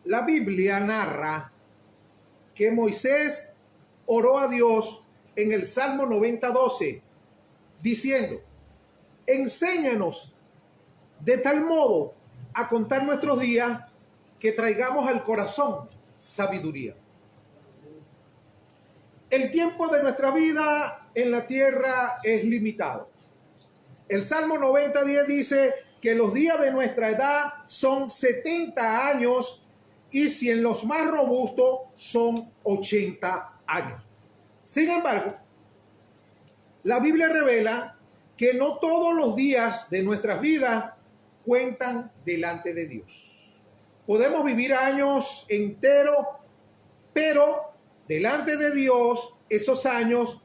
La Biblia narra que Moisés oró a Dios en el Salmo 90:12, diciendo: enséñanos de tal modo a contar nuestros días que traigamos al corazón sabiduría. El tiempo de nuestra vida en la tierra es limitado. El Salmo 90:10 dice que los días de nuestra edad son 70 años y si en los más robustos son 80 años. Sin embargo, la Biblia revela que no todos los días de nuestras vidas cuentan delante de Dios. Podemos vivir años enteros, pero delante de Dios esos años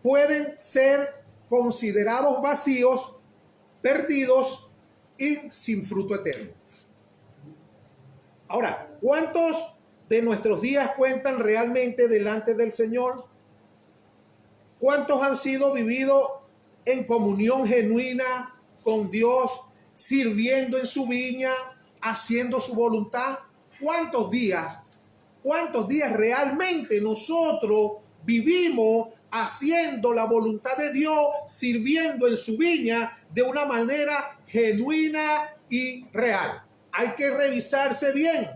pueden ser considerados vacíos, perdidos y sin fruto eterno. Ahora, ¿cuántos de nuestros días cuentan realmente delante del Señor? ¿Cuántos han sido vividos en comunión genuina con Dios, sirviendo en su viña, haciendo su voluntad? ¿Cuántos días realmente nosotros vivimos haciendo la voluntad de Dios, sirviendo en su viña de una manera genuina y real? Hay que revisarse bien,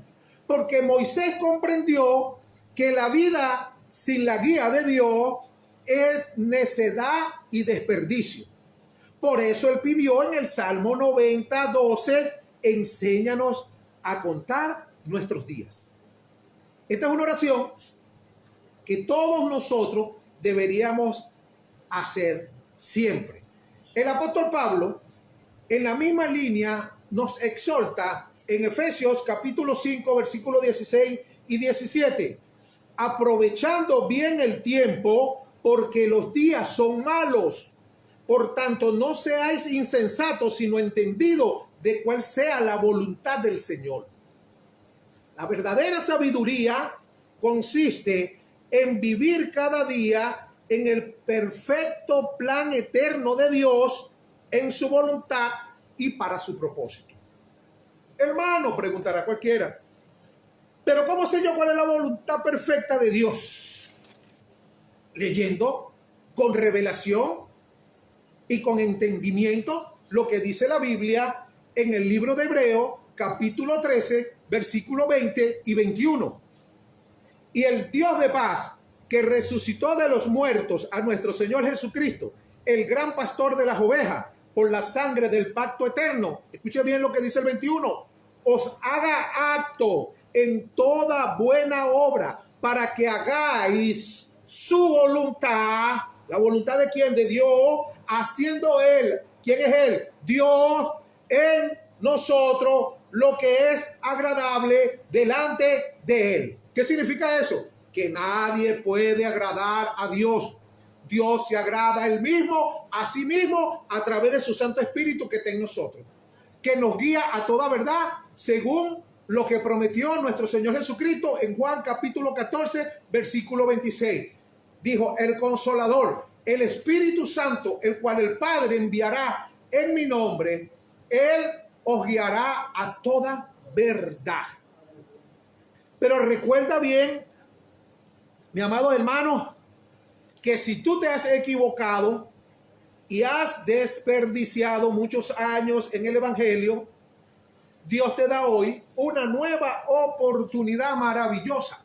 porque Moisés comprendió que la vida sin la guía de Dios es necedad y desperdicio. Por eso él pidió en el Salmo 90:12, enséñanos a contar nuestros días. Esta es una oración que todos nosotros deberíamos hacer siempre. El apóstol Pablo, en la misma línea, nos exhorta en Efesios capítulo 5, versículos 16 y 17. Aprovechando bien el tiempo, porque los días son malos. Por tanto, no seáis insensatos, sino entendidos de cuál sea la voluntad del Señor. La verdadera sabiduría consiste en vivir cada día en el perfecto plan eterno de Dios, en su voluntad y para su propósito. Hermano, preguntará cualquiera, pero ¿cómo sé yo cuál es la voluntad perfecta de Dios? Leyendo con revelación y con entendimiento lo que dice la Biblia en el libro de Hebreos, capítulo 13, versículo 20 y 21. Y el Dios de paz, que resucitó de los muertos a nuestro Señor Jesucristo, el gran pastor de las ovejas, por la sangre del pacto eterno, escuche bien lo que dice el 21, os haga acto en toda buena obra para que hagáis su voluntad. ¿La voluntad de quién? De Dios, haciendo Él. ¿Quién es Él? Dios en nosotros lo que es agradable delante de Él. ¿Qué significa eso? Que nadie puede agradar a Dios. Dios se agrada a Él mismo, a sí mismo, a través de su Santo Espíritu que está en nosotros, que nos guía a toda verdad, según lo que prometió nuestro Señor Jesucristo en Juan capítulo 14, versículo 26. Dijo: el Consolador, el Espíritu Santo, el cual el Padre enviará en mi nombre, Él os guiará a toda verdad. Pero recuerda bien, mi amado hermano, que si tú te has equivocado y has desperdiciado muchos años en el Evangelio, Dios te da hoy una nueva oportunidad maravillosa.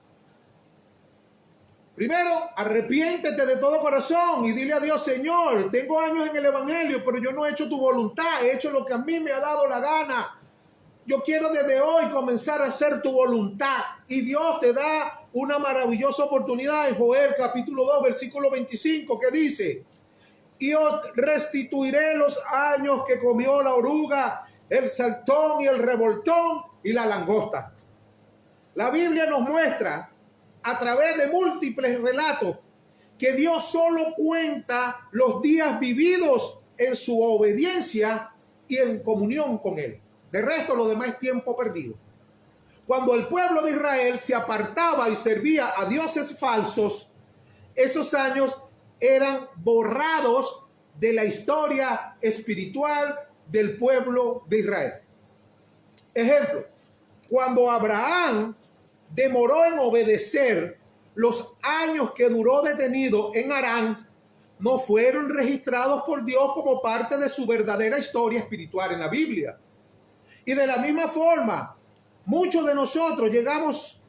Primero, arrepiéntete de todo corazón y dile a Dios: Señor, tengo años en el Evangelio, pero yo no he hecho tu voluntad, he hecho lo que a mí me ha dado la gana. Yo quiero desde hoy comenzar a hacer tu voluntad. Y Dios te da una maravillosa oportunidad en Joel capítulo 2, versículo 25, que dice: y os restituiré los años que comió la oruga, el saltón y el revoltón y la langosta. La Biblia nos muestra a través de múltiples relatos que Dios solo cuenta los días vividos en su obediencia y en comunión con Él. De resto, lo demás es tiempo perdido. Cuando el pueblo de Israel se apartaba y servía a dioses falsos, esos años eran borrados de la historia espiritual del pueblo de Israel. Ejemplo, Cuando Abraham demoró en obedecer, los años que duró detenido en Harán no fueron registrados por Dios como parte de su verdadera historia espiritual en la Biblia. Y de la misma forma, muchos de nosotros llegamos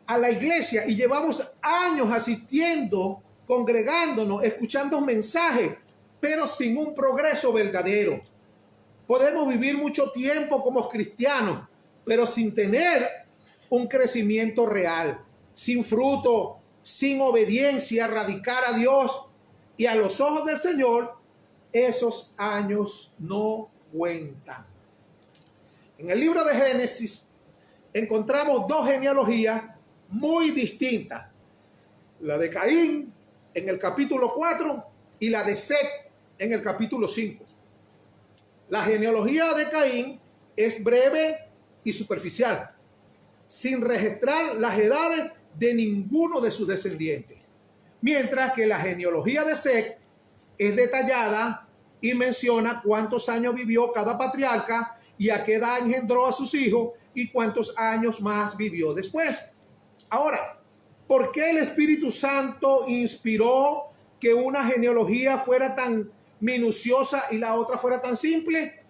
a la iglesia y llevamos años asistiendo, congregándonos, escuchando mensajes, pero sin un progreso verdadero. Podemos vivir mucho tiempo como cristianos, pero sin tener un crecimiento real, sin fruto, sin obediencia radical a Dios. Y a los ojos del Señor, esos años no cuentan. En el libro de Génesis encontramos dos genealogías muy distintas. La de Caín en el capítulo 4 y la de Set en el capítulo 5. La genealogía de Caín es breve y superficial, sin registrar las edades de ninguno de sus descendientes. Mientras que la genealogía de Set es detallada y menciona cuántos años vivió cada patriarca y a qué edad engendró a sus hijos y cuántos años más vivió después. Ahora, ¿por qué el Espíritu Santo inspiró que una genealogía fuera tan minuciosa y la otra fuera tan simple?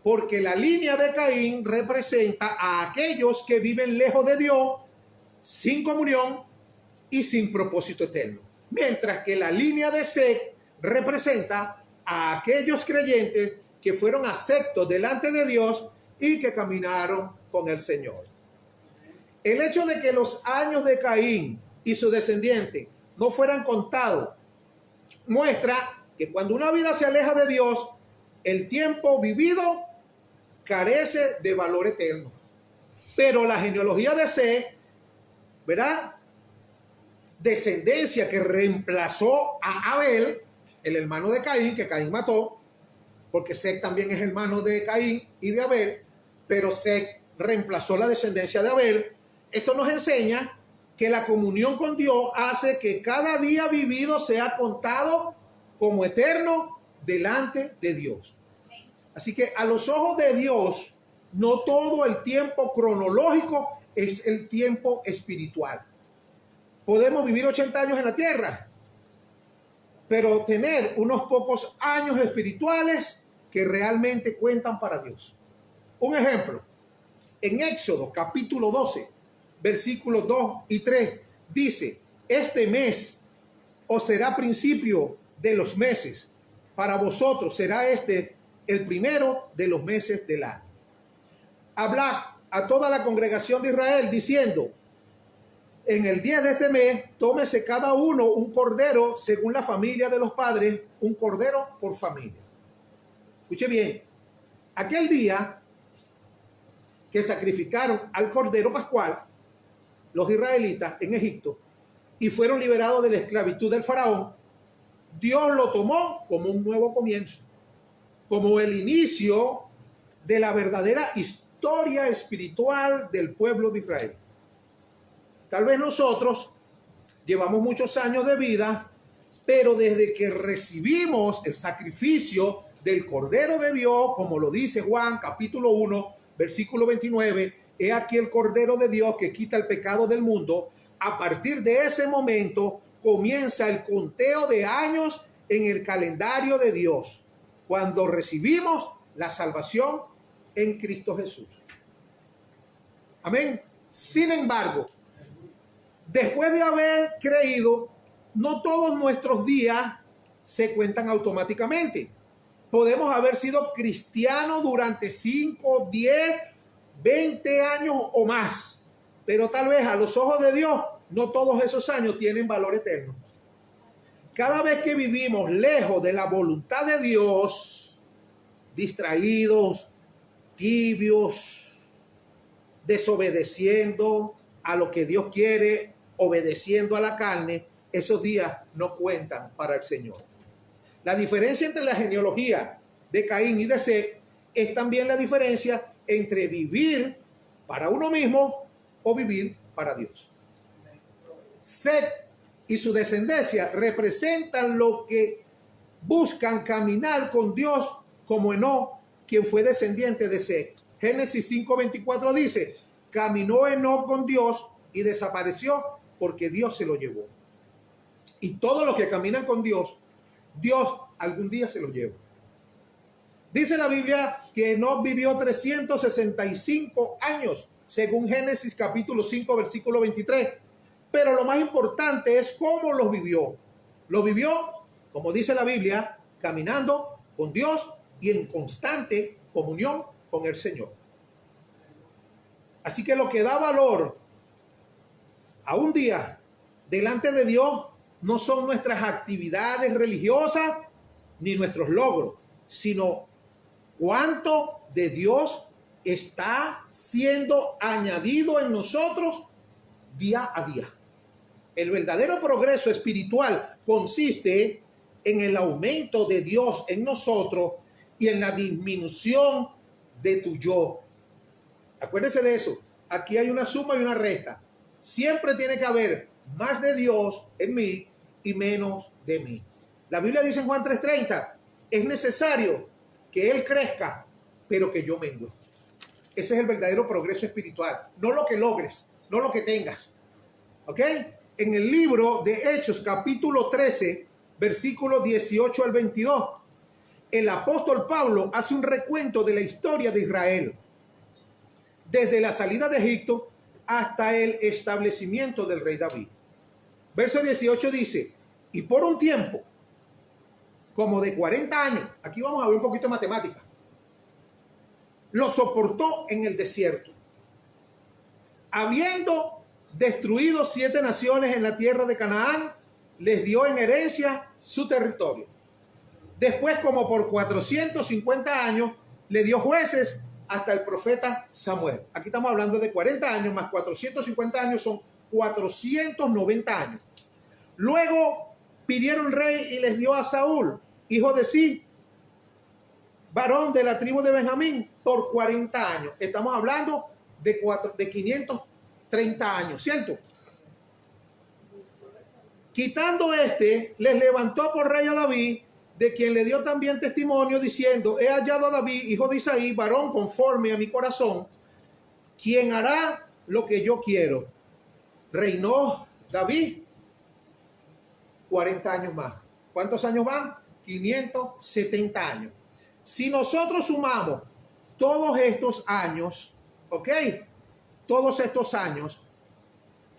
Porque la línea de Caín representa a aquellos que viven lejos de Dios, sin comunión y sin propósito eterno. Mientras que la línea de Set representa a aquellos creyentes que fueron aceptos delante de Dios y que caminaron con el Señor. El hecho de que los años de Caín y su descendiente no fueran contados muestra que cuando una vida se aleja de Dios, el tiempo vivido carece de valor eterno. Pero la genealogía de Set, ¿verdad?, descendencia que reemplazó a Abel, el hermano de Caín, que Caín mató, porque Set también es hermano de Caín y de Abel, pero Set reemplazó la descendencia de Abel. Esto nos enseña que la comunión con Dios hace que cada día vivido sea contado como eterno delante de Dios. Así que a los ojos de Dios, no todo el tiempo cronológico es el tiempo espiritual. Podemos vivir 80 años en la tierra, pero tener unos pocos años espirituales que realmente cuentan para Dios. Un ejemplo, en Éxodo capítulo 12, versículos 2 y 3, dice: este mes os será principio de los meses, para vosotros será este el primero de los meses del año. Hablad a toda la congregación de Israel diciendo: en el día de este mes, tómese cada uno un cordero según la familia de los padres, un cordero por familia. Escuche bien, aquel día que sacrificaron al cordero pascual, los israelitas en Egipto, y fueron liberados de la esclavitud del faraón, Dios lo tomó como un nuevo comienzo, como el inicio de la verdadera historia espiritual del pueblo de Israel. Tal vez nosotros llevamos muchos años de vida, pero desde que recibimos el sacrificio del Cordero de Dios, como lo dice Juan capítulo 1, versículo 29, he aquí el Cordero de Dios que quita el pecado del mundo. A partir de ese momento comienza el conteo de años en el calendario de Dios, cuando recibimos la salvación en Cristo Jesús. Amén. Sin embargo, después de haber creído, no todos nuestros días se cuentan automáticamente. Podemos haber sido cristianos durante 5, 10, 20 años o más, pero tal vez a los ojos de Dios no todos esos años tienen valor eterno. Cada vez que vivimos lejos de la voluntad de Dios, distraídos, tibios, desobedeciendo a lo que Dios quiere, obedeciendo a la carne, esos días no cuentan para el Señor. La diferencia entre la genealogía de Caín y de Set es también la diferencia entre vivir para uno mismo o vivir para Dios. Set y su descendencia representan lo que buscan caminar con Dios, como Enoc, quien fue descendiente de Set. Génesis 5:24 dice, caminó Enoc con Dios y desapareció porque Dios se lo llevó. Y todos los que caminan con Dios, Dios algún día se lo lleva. Dice la Biblia que Enoc vivió 365 años, según Génesis capítulo 5, versículo 23. Pero lo más importante es cómo los vivió. Lo vivió, como dice la Biblia, caminando con Dios y en constante comunión con el Señor. Así que lo que da valor a un día delante de Dios no son nuestras actividades religiosas ni nuestros logros, sino cuánto de Dios está siendo añadido en nosotros día a día. El verdadero progreso espiritual consiste en el aumento de Dios en nosotros y en la disminución de tu yo. Acuérdense de eso. Aquí hay una suma y una resta. Siempre tiene que haber más de Dios en mí y menos de mí. La Biblia dice en Juan 3:30, es necesario que Él crezca, pero que yo mengue. Ese es el verdadero progreso espiritual. No lo que logres, no lo que tengas. ¿Ok? En el libro de Hechos, capítulo 13, versículos 18 al 22, el apóstol Pablo hace un recuento de la historia de Israel, desde la salida de Egipto hasta el establecimiento del rey David. Verso 18 dice, y por un tiempo, como de 40 años, aquí vamos a ver un poquito de matemática, lo soportó en el desierto, habiendo destruido 7 naciones en la tierra de Canaán, les dio en herencia su territorio. Después, como por 450 años, le dio jueces hasta el profeta Samuel. Aquí estamos hablando de 40 años más 450 años, son 490 años. Luego pidieron rey y les dio a Saúl, hijo de Sí, varón de la tribu de Benjamín, por 40 años. Estamos hablando de 530 años, ¿cierto? Quitando les levantó por rey a David, de quien le dio también testimonio, diciendo, he hallado a David, hijo de Isaí, varón conforme a mi corazón, quien hará lo que yo quiero. Reinó David 40 años más. ¿Cuántos años van? 570 años. Si nosotros sumamos todos estos años, ¿ok? Todos estos años,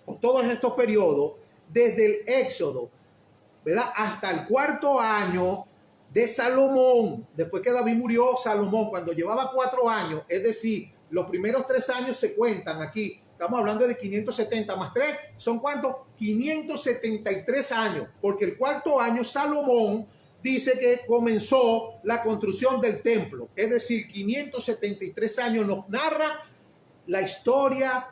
o todos estos periodos, desde el Éxodo, ¿verdad? Hasta el 4º año de Salomón, después que David murió, Salomón, cuando llevaba 4 años, es decir, los primeros 3 años se cuentan aquí, estamos hablando de 570 más 3, ¿son cuántos? 573 años, porque el 4º año Salomón dice que comenzó la construcción del templo, es decir, 573 años nos narra la historia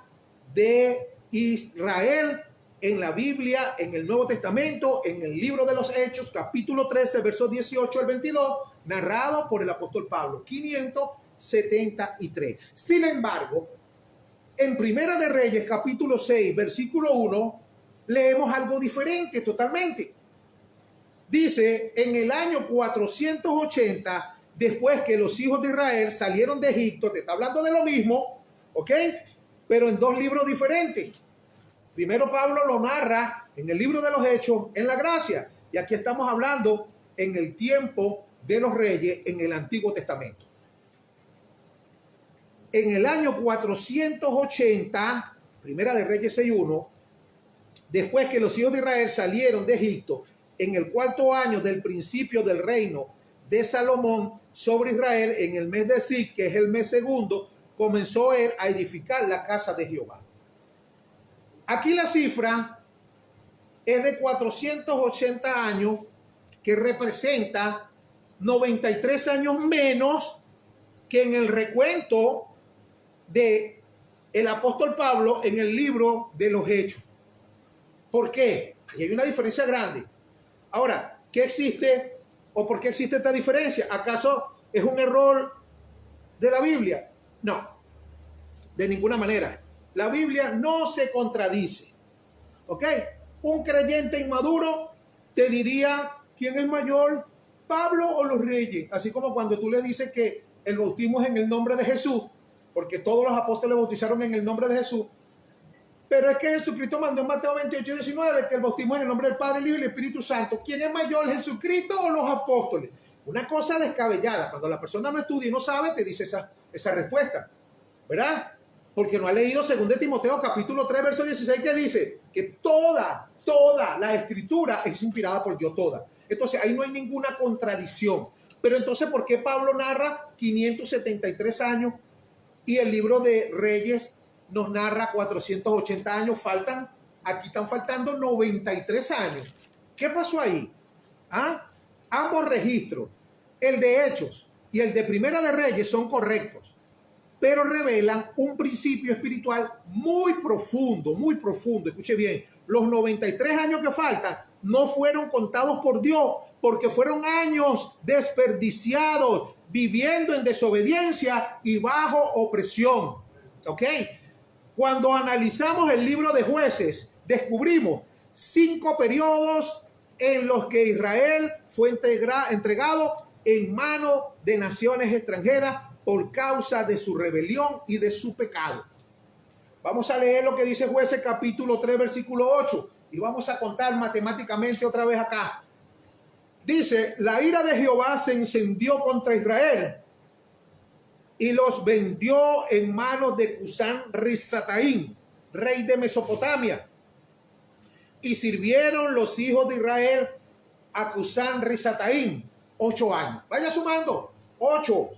de Israel en la Biblia, en el Nuevo Testamento, en el libro de los Hechos, capítulo 13, versos 18 al 22, narrado por el apóstol Pablo, 573. Sin embargo, en Primera de Reyes, capítulo 6, versículo 1, leemos algo diferente totalmente. Dice, en el año 480, después que los hijos de Israel salieron de Egipto, te está hablando de lo mismo, ¿ok? Pero en 2 libros diferentes. Primero Pablo lo narra en el libro de los Hechos, en la gracia. Y aquí estamos hablando en el tiempo de los reyes en el Antiguo Testamento. En el año 480, Primera de Reyes 6:1, después que los hijos de Israel salieron de Egipto, en el 4º año del principio del reino de Salomón sobre Israel, en el mes de Sib, que es el mes segundo, comenzó él a edificar la casa de Jehová. Aquí la cifra es de 480 años, que representa 93 años menos que en el recuento de el apóstol Pablo en el libro de los Hechos. ¿Por qué? Ahí hay una diferencia grande. Ahora, ¿qué existe o por qué existe esta diferencia? ¿Acaso es un error de la Biblia? No, de ninguna manera. La Biblia no se contradice. ¿Ok? Un creyente inmaduro te diría, ¿quién es mayor, Pablo o los reyes? Así como cuando tú le dices que el bautismo es en el nombre de Jesús, porque todos los apóstoles bautizaron en el nombre de Jesús. Pero es que Jesucristo mandó en Mateo 28, 19 que el bautismo es en el nombre del Padre, el Hijo y el Espíritu Santo. ¿Quién es mayor, Jesucristo o los apóstoles? Una cosa descabellada. Cuando la persona no estudia y no sabe, te dice esa respuesta, ¿verdad? Porque no ha leído 2 Timoteo capítulo 3, verso 16, que dice que toda la escritura es inspirada por Dios, toda. Entonces ahí no hay ninguna contradicción. Pero entonces, ¿por qué Pablo narra 573 años y el libro de Reyes nos narra 480 años? Aquí están faltando 93 años. ¿Qué pasó ahí? Ambos registros, el de Hechos y el de Primera de Reyes, son correctos, pero revelan un principio espiritual muy profundo, muy profundo. Escuche bien, los 93 años que faltan no fueron contados por Dios, porque fueron años desperdiciados, viviendo en desobediencia y bajo opresión. ¿Ok? Cuando analizamos el libro de Jueces, descubrimos 5 periodos en los que Israel fue entregado en manos de naciones extranjeras por causa de su rebelión y de su pecado. Vamos a leer lo que dice Jueces capítulo 3, versículo 8, y vamos a contar matemáticamente otra vez acá. Dice: la ira de Jehová se encendió contra Israel y los vendió en manos de Cusán-Risataim, rey de Mesopotamia. Y sirvieron los hijos de Israel a Cusán-Risataim 8 años. Vaya sumando, 8.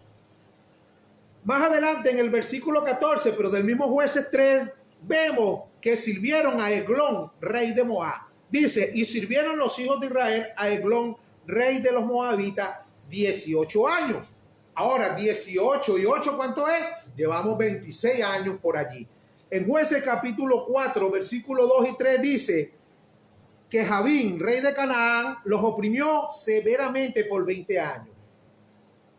Más adelante en el versículo 14, pero del mismo Jueces 3, vemos que sirvieron a Eglón, rey de Moab. Dice: y sirvieron los hijos de Israel a Eglón, rey de los moabitas, 18 años. Ahora, 18 y 8, ¿cuánto es? Llevamos 26 años por allí. En Jueces capítulo 4, versículo 2 y 3 dice que Jabín, rey de Canaán, los oprimió severamente por 20 años.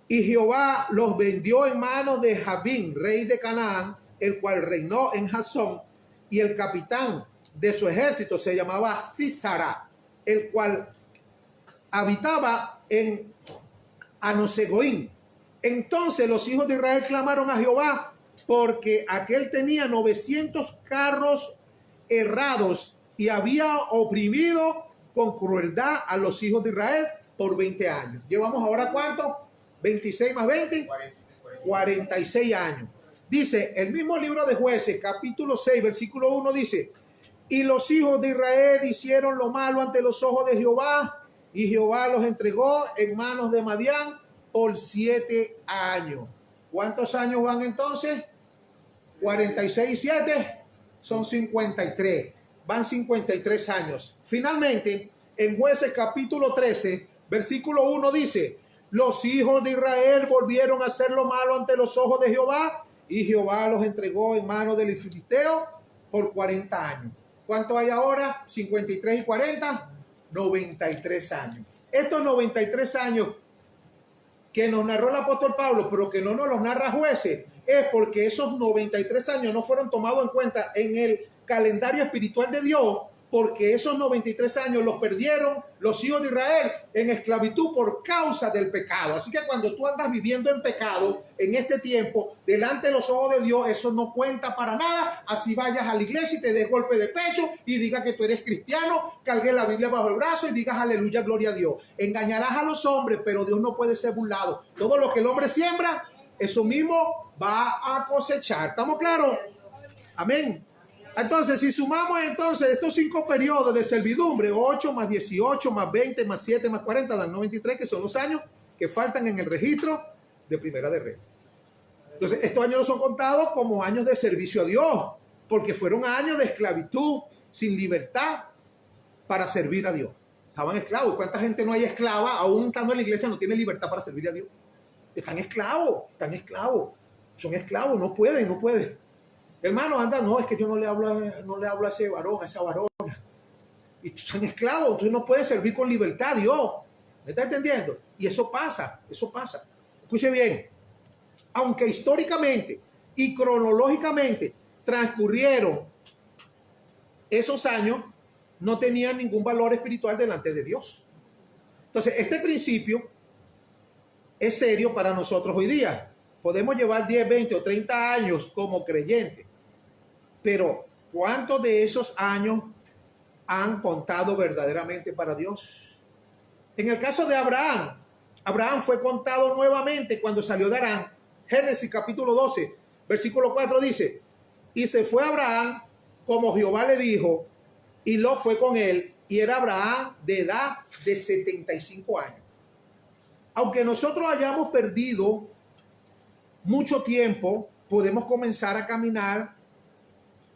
Y Jehová los vendió en manos de Jabín, rey de Canaán, el cual reinó en Jasón, y el capitán de su ejército se llamaba Sísara, el cual habitaba en Anosegoín. Entonces los hijos de Israel clamaron a Jehová, porque aquel tenía 900 carros errados y había oprimido con crueldad a los hijos de Israel por 20 años. ¿Llevamos ahora cuánto? 26 más 20, 46 años. Dice el mismo libro de Jueces, capítulo 6, versículo 1, dice: y los hijos de Israel hicieron lo malo ante los ojos de Jehová, y Jehová los entregó en manos de Madián por 7 años. ¿Cuántos años van entonces? 46 y 7 son 53. Van 53 años. Finalmente, en Jueces capítulo 13, versículo 1 dice: los hijos de Israel volvieron a hacer lo malo ante los ojos de Jehová, y Jehová los entregó en manos del filisteo por 40 años. ¿Cuánto hay ahora? 53 y 40, 93 años. Estos 93 años que nos narró el apóstol Pablo, pero que no nos los narra Jueces, es porque esos 93 años no fueron tomados en cuenta en el calendario espiritual de Dios, porque esos 93 años los perdieron los hijos de Israel en esclavitud por causa del pecado. Así que cuando tú andas viviendo en pecado en este tiempo, delante de los ojos de Dios, eso no cuenta para nada. Así vayas a la iglesia y te des golpe de pecho y digas que tú eres cristiano, cargues la Biblia bajo el brazo y digas aleluya, gloria a Dios. Engañarás a los hombres, pero Dios no puede ser burlado. Todo lo que el hombre siembra, eso mismo va a cosechar. ¿Estamos claros? Amén. Entonces, si sumamos entonces estos 5 periodos de servidumbre, 8 más 18 más 20 más 7 más 40, dan 93, que son los años que faltan en el registro de Primera de Reyes. Entonces, estos años no son contados como años de servicio a Dios, porque fueron años de esclavitud, sin libertad para servir a Dios. Estaban esclavos. ¿Cuánta gente no hay esclava, aún estando en la iglesia, no tiene libertad para servir a Dios? Están esclavos. Son esclavos, no pueden. Hermano, anda, no, es que yo no le hablo a ese varón, a esa varona. Y son esclavos, entonces no puede servir con libertad a Dios. ¿Me está entendiendo? Y eso pasa. Escuche bien. Aunque históricamente y cronológicamente transcurrieron esos años, no tenían ningún valor espiritual delante de Dios. Entonces, este principio es serio para nosotros hoy día. podemos llevar 10, 20 o 30 años como creyentes, pero ¿cuántos de esos años han contado verdaderamente para Dios? En el caso de Abraham, Abraham fue contado nuevamente cuando salió de Harán. Génesis capítulo 12, versículo 4 dice, y se fue Abraham como Jehová le dijo, y Lot fue con él, y era Abraham de edad de 75 años. Aunque nosotros hayamos perdido mucho tiempo, podemos comenzar a caminar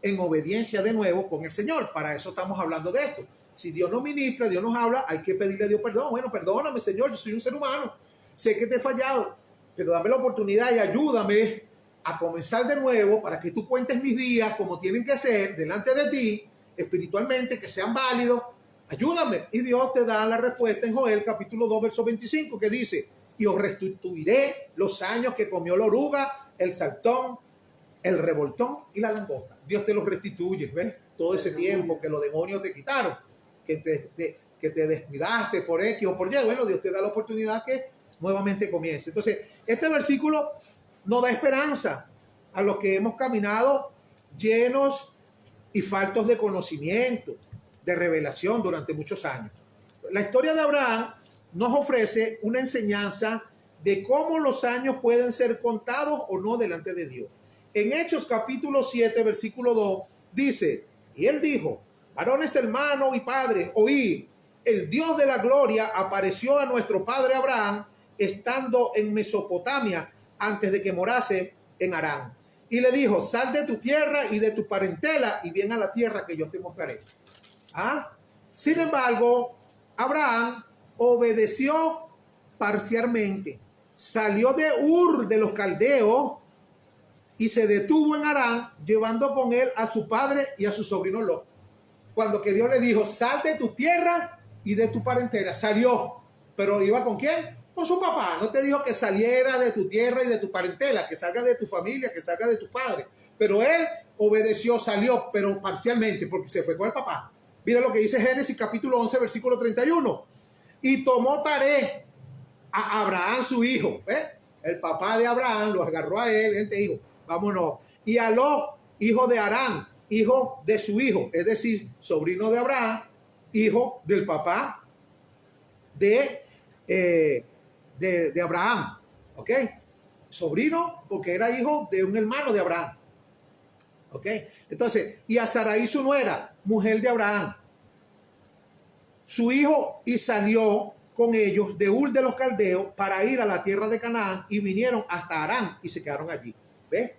en obediencia de nuevo con el Señor. Para eso estamos hablando de esto. Si Dios nos ministra, Dios nos habla, hay que pedirle a Dios perdón. Bueno, perdóname, Señor, yo soy un ser humano. Sé que te he fallado, pero dame la oportunidad y ayúdame a comenzar de nuevo para que tú cuentes mis días como tienen que ser delante de ti, espiritualmente, que sean válidos. Ayúdame. Y Dios te da la respuesta en Joel capítulo 2, verso 25, que dice, y os restituiré los años que comió la oruga, el saltón, el revoltón y la langosta. Dios te los restituye, ¿ves? Todo ese tiempo que los demonios te quitaron, que te descuidaste por X o por Y. Bueno, Dios te da la oportunidad que nuevamente comience. Entonces, este versículo nos da esperanza a los que hemos caminado llenos y faltos de conocimiento, de revelación durante muchos años. La historia de Abraham nos ofrece una enseñanza de cómo los años pueden ser contados o no delante de Dios. En Hechos capítulo 7, versículo 2, dice, y él dijo, varones hermanos y padres, oíd, el Dios de la gloria apareció a nuestro padre Abraham estando en Mesopotamia antes de que morase en Harán. Y le dijo, sal de tu tierra y de tu parentela y ven a la tierra que yo te mostraré. ¿Ah? Sin embargo, Abraham obedeció parcialmente. Salió de Ur de los Caldeos y se detuvo en Harán, llevando con él a su padre y a su sobrino Lot. Cuando que Dios le dijo, sal de tu tierra y de tu parentela. Salió, pero ¿iba con quién? Con su papá. No te dijo que saliera de tu tierra y de tu parentela, que salga de tu familia, que salga de tu padre. Pero él obedeció, salió, pero parcialmente, porque se fue con el papá. Mira lo que dice Génesis capítulo 11, versículo 31. Y tomó Taré a Abraham su hijo. ¿Ves? El papá de Abraham lo agarró a él, gente dijo, vámonos. Y a Lot, hijo de Harán, hijo de su hijo, es decir, sobrino de Abraham, hijo del papá de Abraham. ¿Ok? Sobrino porque era hijo de un hermano de Abraham. ¿Ok? Entonces, y a Sarai su nuera, mujer de Abraham, su hijo, y salió con ellos de Ur de los Caldeos para ir a la tierra de Canaán y vinieron hasta Harán y se quedaron allí. ¿Ves?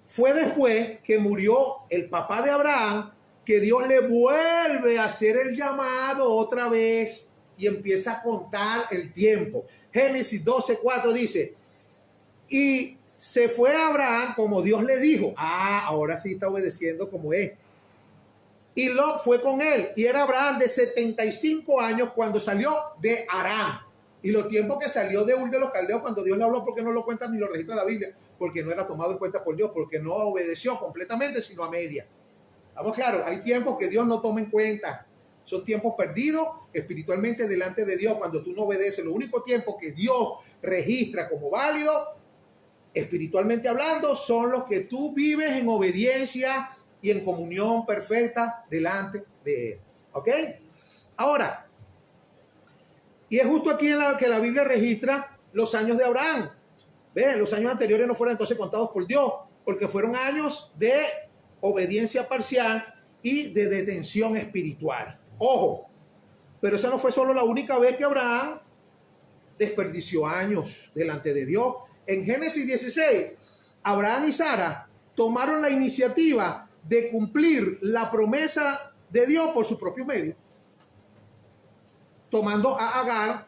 Fue después que murió el papá de Abraham que Dios le vuelve a hacer el llamado otra vez y empieza a contar el tiempo. Génesis 12:4 dice, y se fue a Abraham como Dios le dijo. Ah, ahora sí está obedeciendo como es. Y Lot fue con él. Y era Abraham de 75 años cuando salió de Harán. Y los tiempos que salió de Ur de los Caldeos cuando Dios le habló, porque no lo cuenta ni lo registra la Biblia, porque no era tomado en cuenta por Dios, porque no obedeció completamente, sino a media. Vamos claro, hay tiempos que Dios no toma en cuenta. Son tiempos perdidos espiritualmente delante de Dios cuando tú no obedeces. Los únicos tiempos que Dios registra como válidos, espiritualmente hablando, son los que tú vives en obediencia y en comunión perfecta delante de Él. ¿Ok? Ahora, y es justo aquí en que la Biblia registra los años de Abraham. ¿Ven? Los años anteriores no fueron entonces contados por Dios, porque fueron años de obediencia parcial y de detención espiritual. Ojo, pero esa no fue solo la única vez que Abraham desperdició años delante de Dios. En Génesis 16, Abraham y Sara tomaron la iniciativa de cumplir la promesa de Dios por su propio medio, tomando a Agar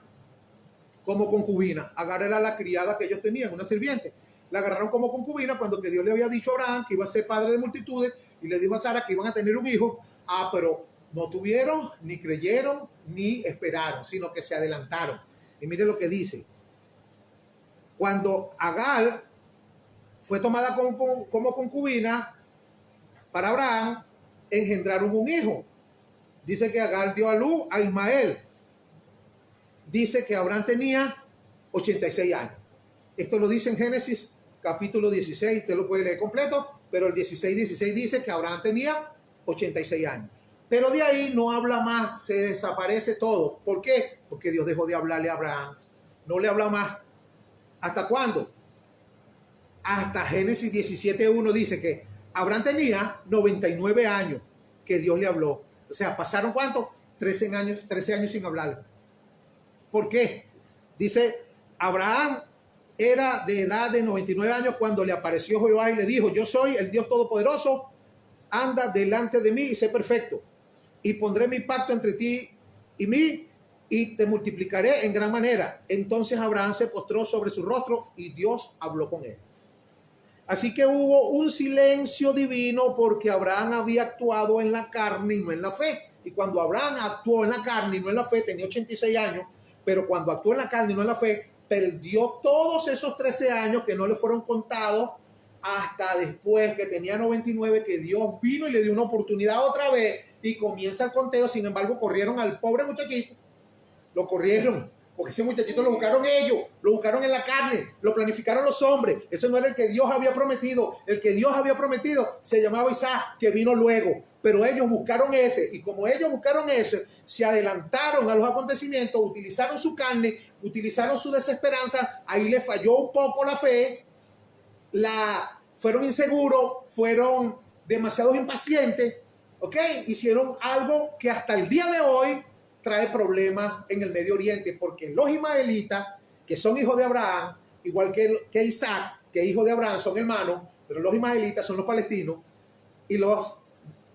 como concubina. Agar era la criada que ellos tenían, una sirviente. La agarraron como concubina cuando que Dios le había dicho a Abraham que iba a ser padre de multitudes y le dijo a Sara que iban a tener un hijo. Ah, pero no tuvieron, ni creyeron, ni esperaron, sino que se adelantaron. Y mire lo que dice. Cuando Agar fue tomada como concubina para Abraham, engendraron un hijo. Dice que Agar dio a luz a Ismael. Dice que Abraham tenía 86 años. Esto lo dice en Génesis capítulo 16, usted lo puede leer completo, pero el 16 dice que Abraham tenía 86 años. Pero de ahí no habla más, se desaparece todo. ¿Por qué? Porque Dios dejó de hablarle a Abraham. No le habla más. ¿Hasta cuándo? Hasta Génesis 17:1 dice que Abraham tenía 99 años que Dios le habló. O sea, ¿pasaron cuánto? 13 años sin hablarle. ¿Por qué? Dice, Abraham era de edad de 99 años cuando le apareció Jehová y le dijo, yo soy el Dios Todopoderoso, anda delante de mí y sé perfecto. Y pondré mi pacto entre ti y mí y te multiplicaré en gran manera. Entonces Abraham se postró sobre su rostro y Dios habló con él. Así que hubo un silencio divino porque Abraham había actuado en la carne y no en la fe. Y cuando Abraham actuó en la carne y no en la fe, tenía 86 años, pero cuando actuó en la carne y no en la fe, perdió todos esos 13 años que no le fueron contados hasta después que tenía 99, que Dios vino y le dio una oportunidad otra vez y comienza el conteo. Sin embargo, corrieron al pobre muchachito, lo corrieron, porque ese muchachito lo buscaron ellos, lo buscaron en la carne, lo planificaron los hombres. Ese no era el que Dios había prometido. El que Dios había prometido se llamaba Isaac, que vino luego. Pero ellos buscaron ese, y como ellos buscaron ese, se adelantaron a los acontecimientos, utilizaron su carne, utilizaron su desesperanza. Ahí le falló un poco la fe, fueron inseguros, fueron demasiado impacientes, ¿ok? Hicieron algo que hasta el día de hoy trae problemas en el Medio Oriente, porque los ismaelitas, que son hijos de Abraham, igual que Isaac, que es hijo de Abraham, son hermanos, pero los ismaelitas son los palestinos, y los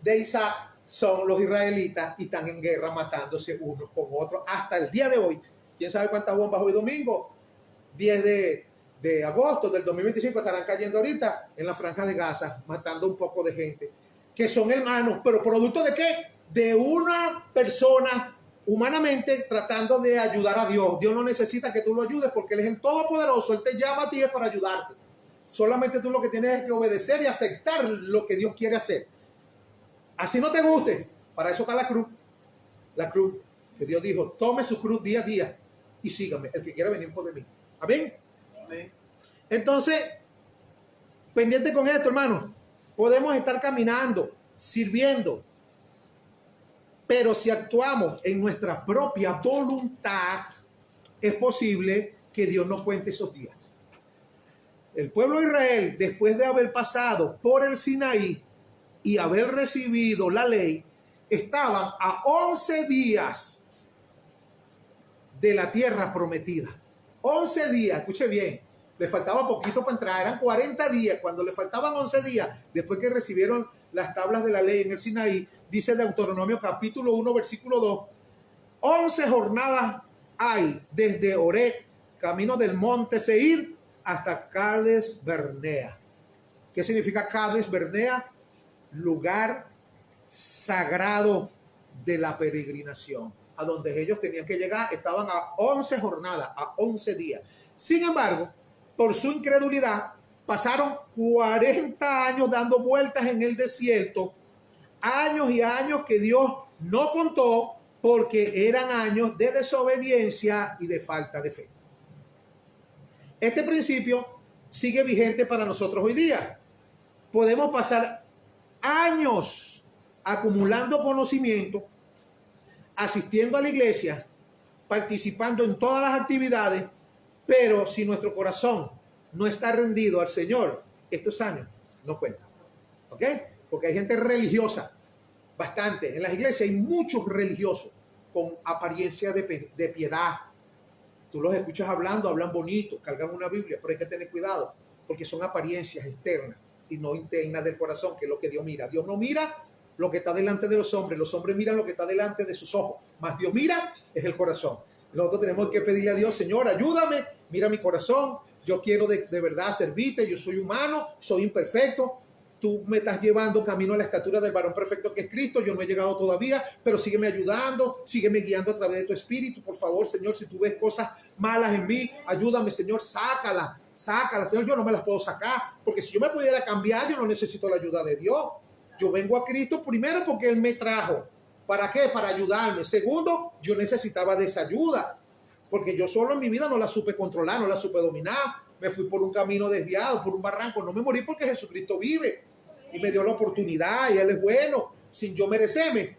de Isaac son los israelitas, y están en guerra matándose unos con otros hasta el día de hoy. ¿Quién sabe cuántas bombas hoy domingo? 10 de agosto del 2025 estarán cayendo ahorita en la franja de Gaza, matando un poco de gente, que son hermanos, pero ¿producto de qué? De una persona humanamente tratando de ayudar a Dios. Dios no necesita que tú lo ayudes porque Él es el Todopoderoso. Él te llama a ti para ayudarte. Solamente tú lo que tienes es que obedecer y aceptar lo que Dios quiere hacer. Así no te guste, para eso está la cruz. La cruz, que Dios dijo, tome su cruz día a día y sígame, el que quiera venir por de mí. Amén. Amén. Entonces, pendiente con esto, hermano. Podemos estar caminando, sirviendo, pero si actuamos en nuestra propia voluntad, es posible que Dios no cuente esos días. El pueblo de Israel, después de haber pasado por el Sinaí y haber recibido la ley, estaban a 11 días de la tierra prometida. 11 días, escuche bien, le faltaba poquito para entrar, eran 40 días. Cuando le faltaban 11 días, después que recibieron las tablas de la ley en el Sinaí, dice Deuteronomio capítulo 1, versículo 2, 11 jornadas hay desde Oreb, camino del monte Seir, hasta Cades Barnea. ¿Qué significa Cades Barnea? Lugar sagrado de la peregrinación, a donde ellos tenían que llegar. Estaban a 11 jornadas, a 11 días. Sin embargo, por su incredulidad, pasaron 40 años dando vueltas en el desierto, años y años que Dios no contó porque eran años de desobediencia y de falta de fe. Este principio sigue vigente para nosotros hoy día. Podemos pasar años acumulando conocimiento, asistiendo a la iglesia, participando en todas las actividades, pero si nuestro corazón no está rendido al Señor, estos años no cuentan. ¿Ok? Porque hay gente religiosa, bastante. En las iglesias hay muchos religiosos con apariencia de piedad. Tú los escuchas hablando, hablan bonito, cargan una Biblia, pero hay que tener cuidado, porque son apariencias externas y no internas del corazón, que es lo que Dios mira. Dios no mira lo que está delante de los hombres miran lo que está delante de sus ojos, más Dios mira es el corazón. Nosotros tenemos que pedirle a Dios, Señor, ayúdame, mira mi corazón, yo quiero de verdad servirte, yo soy humano, soy imperfecto, tú me estás llevando camino a la estatura del varón perfecto que es Cristo, yo no he llegado todavía, pero sígueme ayudando, sígueme guiando a través de tu espíritu, por favor, Señor, si tú ves cosas malas en mí, ayúdame, Señor, sácala, Señor, yo no me las puedo sacar, porque si yo me pudiera cambiar, yo no necesito la ayuda de Dios. Yo vengo a Cristo primero porque Él me trajo. ¿Para qué? Para ayudarme. Segundo, yo necesitaba de esa ayuda, porque yo solo en mi vida no la supe controlar, no la supe dominar. me fui por un camino desviado, por un barranco. No me morí porque Jesucristo vive y me dio la oportunidad y Él es bueno, sin yo merecerme.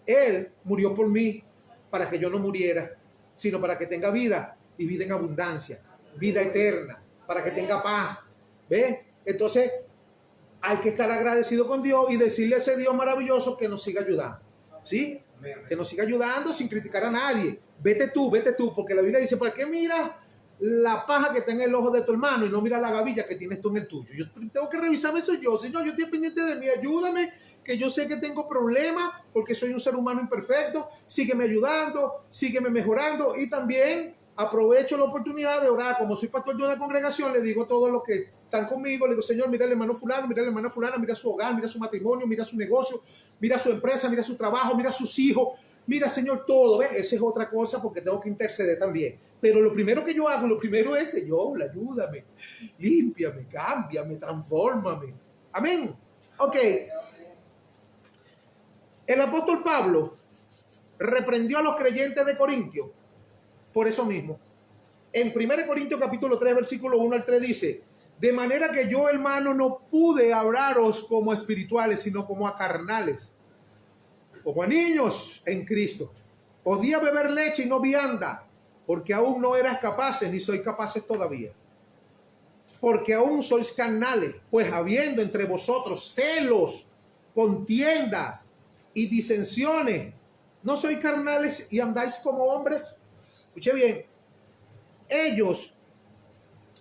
Él murió por mí para que yo no muriera, sino para que tenga vida y vida en abundancia, vida eterna, para que tenga paz. ¿Ve? Entonces hay que estar agradecido con Dios y decirle a ese Dios maravilloso que nos siga ayudando. ¿Sí? Que nos siga ayudando sin criticar a nadie. Vete tú, porque la Biblia dice, ¿para qué miras la paja que está en el ojo de tu hermano y no mira la gavilla que tienes tú en el tuyo? Yo tengo que revisarme eso yo. Señor, yo estoy pendiente de mí, ayúdame, que yo sé que tengo problemas porque soy un ser humano imperfecto. Sígueme ayudando, sígueme mejorando y también aprovecho la oportunidad de orar. Como soy pastor de una congregación, le digo a todos los que están conmigo, le digo, Señor, mira el hermano fulano, mira la hermana fulana, mira su hogar, mira su matrimonio, mira su negocio, mira su empresa, mira su trabajo, mira sus hijos, mira, Señor, todo. ¿Ves? Esa es otra cosa porque tengo que interceder también. Pero lo primero que yo hago, lo primero es, Señor, ayúdame, límpiame, cámbiame, transfórmame. Amén. Ok. El apóstol Pablo reprendió a los creyentes de Corintio por eso mismo. En 1 Corintios capítulo 3, versículo 1 al 3 dice, de manera que yo, hermano, no pude hablaros como a espirituales, sino como a carnales, como a niños en Cristo. Podía beber leche y no vianda, porque aún no eras capaces, ni sois capaces todavía. Porque aún sois carnales, pues habiendo entre vosotros celos, contienda y disensiones, ¿no sois carnales y andáis como hombres? Escuche bien, ellos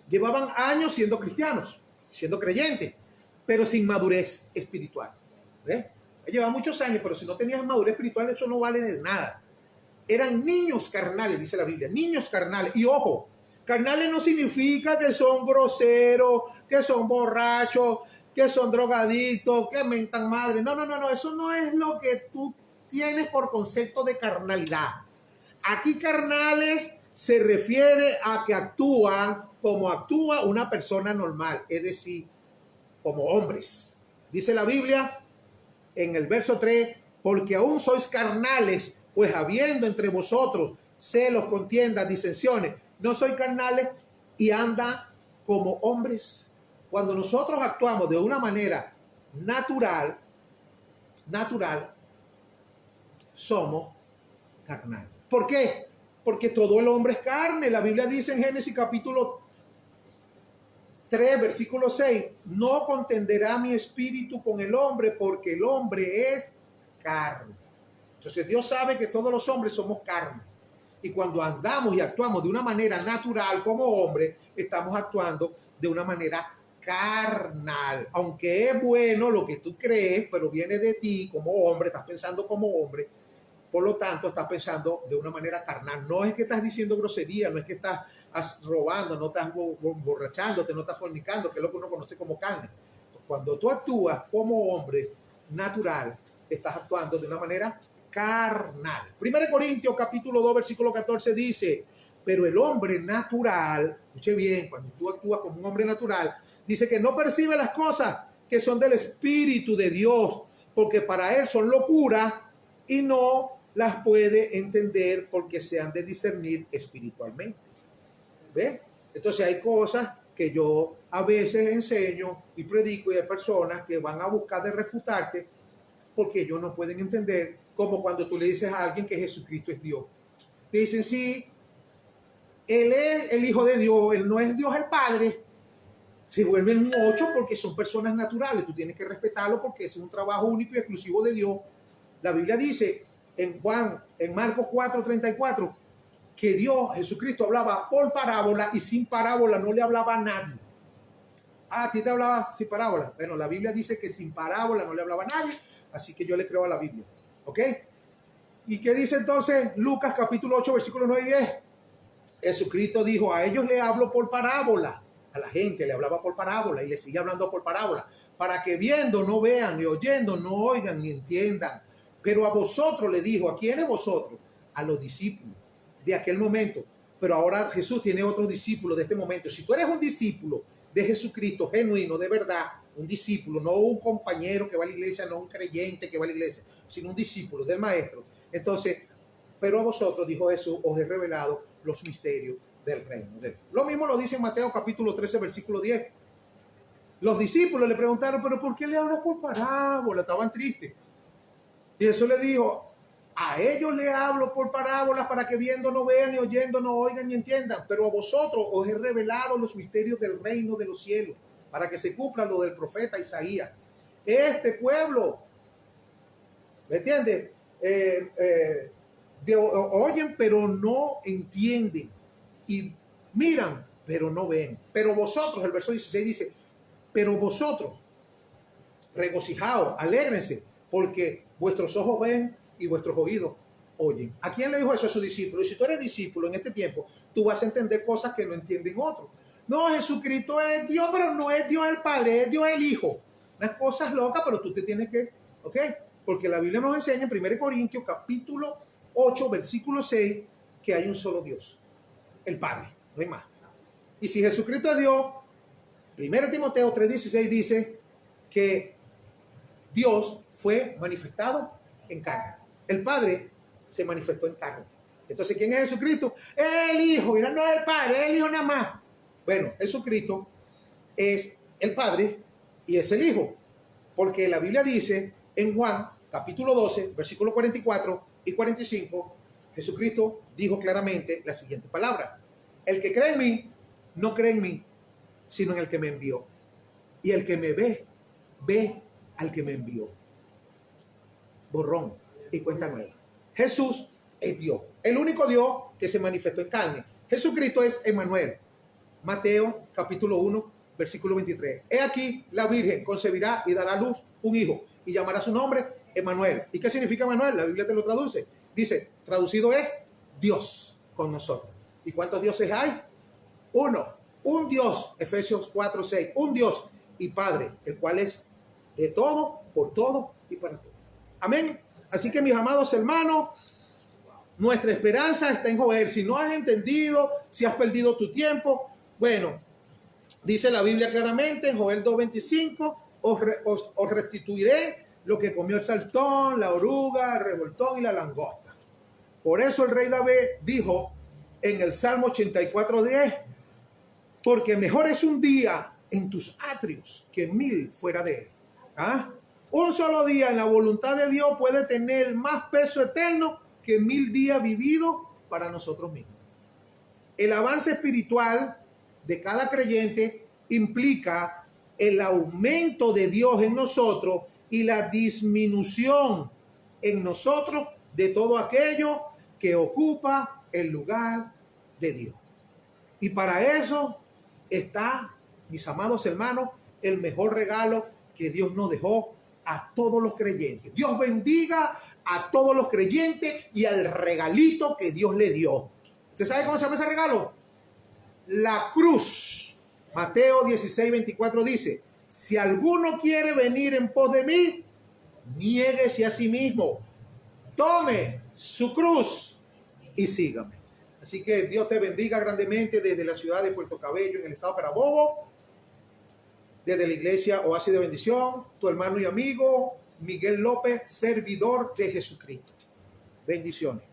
llevaban años siendo cristianos, siendo creyentes, pero sin madurez espiritual. ¿Ves? Llevaban muchos años, pero si no tenías madurez espiritual, eso no vale de nada. Eran niños carnales, dice la Biblia, niños carnales. Y ojo, carnales no significa que son groseros, que son borrachos, que son drogadictos, que mentan madre. No, eso no es lo que tú tienes por concepto de carnalidad. Aquí carnales se refiere a que actúan como actúa una persona normal, es decir, como hombres. Dice la Biblia en el verso 3, porque aún sois carnales, pues habiendo entre vosotros celos, contiendas, disensiones, no sois carnales y andan como hombres. Cuando nosotros actuamos de una manera natural, somos carnales. ¿Por qué? Porque todo el hombre es carne. La Biblia dice en Génesis capítulo 3, versículo 6, no contenderá mi espíritu con el hombre porque el hombre es carne. Entonces Dios sabe que todos los hombres somos carne. Y cuando andamos y actuamos de una manera natural como hombre, estamos actuando de una manera carnal. Aunque es bueno lo que tú crees, pero viene de ti como hombre, estás pensando como hombre. Por lo tanto, estás pensando de una manera carnal. No es que estás diciendo grosería, no es que estás robando, no estás borrachándote, no estás fornicando, que es lo que uno conoce como carne. Cuando tú actúas como hombre natural, estás actuando de una manera carnal. 1 Corintios capítulo 2, versículo 14 dice, pero el hombre natural, escuche bien, cuando tú actúas como un hombre natural, dice que no percibe las cosas que son del Espíritu de Dios, porque para él son locura y no las puede entender porque se han de discernir espiritualmente. ¿Ves? Entonces hay cosas que yo a veces enseño y predico y hay personas que van a buscar de refutarte porque ellos no pueden entender, como cuando tú le dices a alguien que Jesucristo es Dios. Te dicen, sí, Él es el Hijo de Dios, Él no es Dios el Padre. Se vuelven un 8 porque son personas naturales. Tú tienes que respetarlo porque es un trabajo único y exclusivo de Dios. La Biblia dice en Marcos 4:34, que Dios, Jesucristo, hablaba por parábola y sin parábola no le hablaba a nadie. ¿A ti te hablaba sin parábola? Bueno, la Biblia dice que sin parábola no le hablaba a nadie, así que yo le creo a la Biblia. ¿Ok? ¿Y qué dice entonces Lucas capítulo 8, versículos 9 y 10? Jesucristo dijo, a ellos le hablo por parábola. A la gente le hablaba por parábola y le sigue hablando por parábola, para que viendo no vean y oyendo no oigan ni entiendan. Pero a vosotros le dijo, ¿a quiénes vosotros? A los discípulos de aquel momento. Pero ahora Jesús tiene otros discípulos de este momento. Si tú eres un discípulo de Jesucristo genuino, de verdad, un discípulo, no un compañero que va a la iglesia, no un creyente que va a la iglesia, sino un discípulo del maestro. Entonces, pero a vosotros, dijo Jesús, os he revelado los misterios del reino de Dios. Lo mismo lo dice en Mateo capítulo 13, versículo 10. Los discípulos le preguntaron, pero ¿por qué le hablas por parábola? Estaban tristes. Y Jesús le dijo, a ellos le hablo por parábolas para que viendo no vean y oyendo no oigan ni entiendan. Pero a vosotros os he revelado los misterios del reino de los cielos, para que se cumpla lo del profeta Isaías. Este pueblo, ¿me entiendes? Oyen pero no entienden. Y miran pero no ven. Pero vosotros, el verso 16 dice, pero vosotros, regocijaos, alégrense, porque vuestros ojos ven y vuestros oídos oyen. ¿A quién le dijo eso a sus discípulos? Y si tú eres discípulo en este tiempo, tú vas a entender cosas que no entienden otros. No, Jesucristo es Dios, pero no es Dios el Padre, es Dios el Hijo. Unas cosas locas, pero tú te tienes que, ¿ok? Porque la Biblia nos enseña en 1 Corintios capítulo 8, versículo 6, que hay un solo Dios, el Padre, no hay más. Y si Jesucristo es Dios, 1 Timoteo 3:16 dice que Dios fue manifestado en carne. El Padre se manifestó en carne. Entonces, ¿quién es Jesucristo? El Hijo, mira, no es el Padre, es el Hijo nada más. Bueno, Jesucristo es el Padre y es el Hijo. Porque la Biblia dice en Juan, capítulo 12, versículos 44 y 45, Jesucristo dijo claramente la siguiente palabra. El que cree en mí, no cree en mí, sino en el que me envió. Y el que me ve, ve al que me envió. Borrón y cuenta nueva. Jesús es Dios, el único Dios que se manifestó en carne. Jesucristo es Emmanuel. Mateo capítulo 1, versículo 23. He aquí, la Virgen concebirá y dará a luz un hijo y llamará su nombre Emmanuel. ¿Y qué significa Emmanuel? La Biblia te lo traduce. Dice, traducido es Dios con nosotros. ¿Y cuántos dioses hay? Uno, un Dios, Efesios 4, 6, un Dios y Padre, el cual es de todo, por todo y para todo. Amén. Así que mis amados hermanos, nuestra esperanza está en Joel. Si no has entendido, si has perdido tu tiempo, bueno, dice la Biblia claramente en Joel 2:25, os restituiré lo que comió el saltón, la oruga, el revoltón y la langosta. Por eso el rey David dijo en el Salmo 84:10, porque mejor es un día en tus atrios que 1000 fuera de él. ¿Ah? Un solo día en la voluntad de Dios puede tener más peso eterno que 1000 días vividos para nosotros mismos. El avance espiritual de cada creyente implica el aumento de Dios en nosotros y la disminución en nosotros de todo aquello que ocupa el lugar de Dios. Y para eso está, mis amados hermanos, el mejor regalo que Dios nos dejó a todos los creyentes. Dios bendiga a todos los creyentes y al regalito que Dios le dio. ¿Usted sabe cómo se llama ese regalo? La cruz. Mateo 16:24 dice, si alguno quiere venir en pos de mí, niéguese a sí mismo, tome su cruz y sígame. Así que Dios te bendiga grandemente desde la ciudad de Puerto Cabello, en el estado de Carabobo, desde la iglesia Oasis de Bendición, tu hermano y amigo Miguel López, servidor de Jesucristo. Bendiciones.